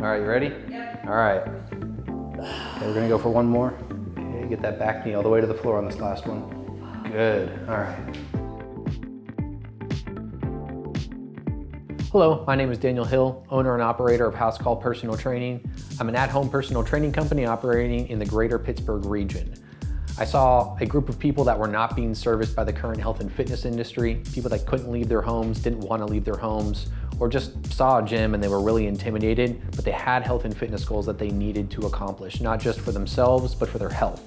All right, you ready? Yep. All right. Okay, we're gonna go for one more. Okay, get that back knee all the way to the floor on this last one. Good, all right. Hello, my name is Daniel Hill, owner and operator of House Call Personal Training. I'm an at-home personal training company operating in the greater Pittsburgh region. I saw a group of people that were not being serviced by the current health and fitness industry, people that couldn't leave their homes, didn't want to leave their homes, or just saw a gym and they were really intimidated, but they had health and fitness goals that they needed to accomplish, not just for themselves, but for their health.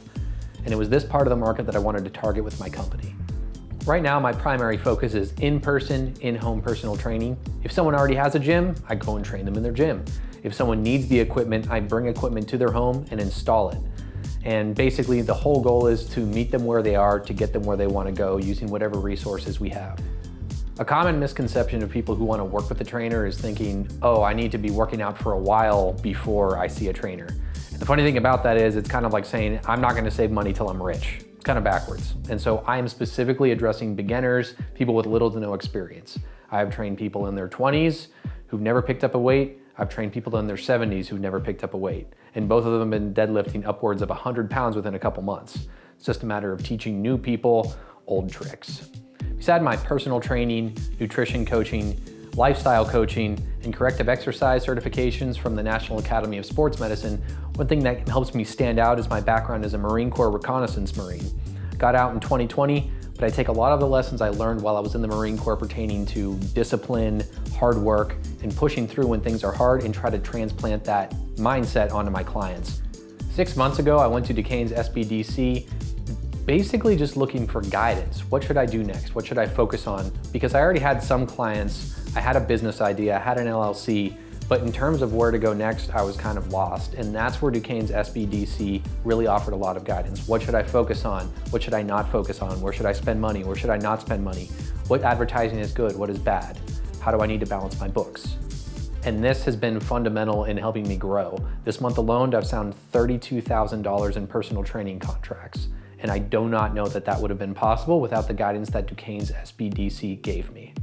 And it was this part of the market that I wanted to target with my company. Right now, my primary focus is in-person, in-home personal training. If someone already has a gym, I go and train them in their gym. If someone needs the equipment, I bring equipment to their home and install it. And basically the whole goal is to meet them where they are, to get them where they want to go using whatever resources we have. A common misconception of people who want to work with a trainer is thinking, oh, I need to be working out for a while before I see a trainer. And the funny thing about that is it's kind of like saying, I'm not going to save money till I'm rich. It's kind of backwards. And so I am specifically addressing beginners, people with little to no experience. I have trained people in their 20s who've never picked up a weight. I've trained people in their 70s who've never picked up a weight. And both of them have been deadlifting upwards of 100 pounds within a couple months. It's just a matter of teaching new people old tricks. Besides my personal training, nutrition coaching, lifestyle coaching, and corrective exercise certifications from the National Academy of Sports Medicine, one thing that helps me stand out is my background as a Marine Corps reconnaissance Marine. Got out in 2020, but I take a lot of the lessons I learned while I was in the Marine Corps pertaining to discipline, hard work, and pushing through when things are hard and try to transplant that mindset onto my clients. 6 months ago, I went to Duquesne's SBDC, basically just looking for guidance. What should I do next? What should I focus on? Because I already had some clients, I had a business idea, I had an LLC, but in terms of where to go next, I was kind of lost. And that's where Duquesne's SBDC really offered a lot of guidance. What should I focus on? What should I not focus on? Where should I spend money? Where should I not spend money? What advertising is good? What is bad? How do I need to balance my books? And this has been fundamental in helping me grow. This month alone, I've signed $32,000 in personal training contracts. And I do not know that that would have been possible without the guidance that Duquesne's SBDC gave me.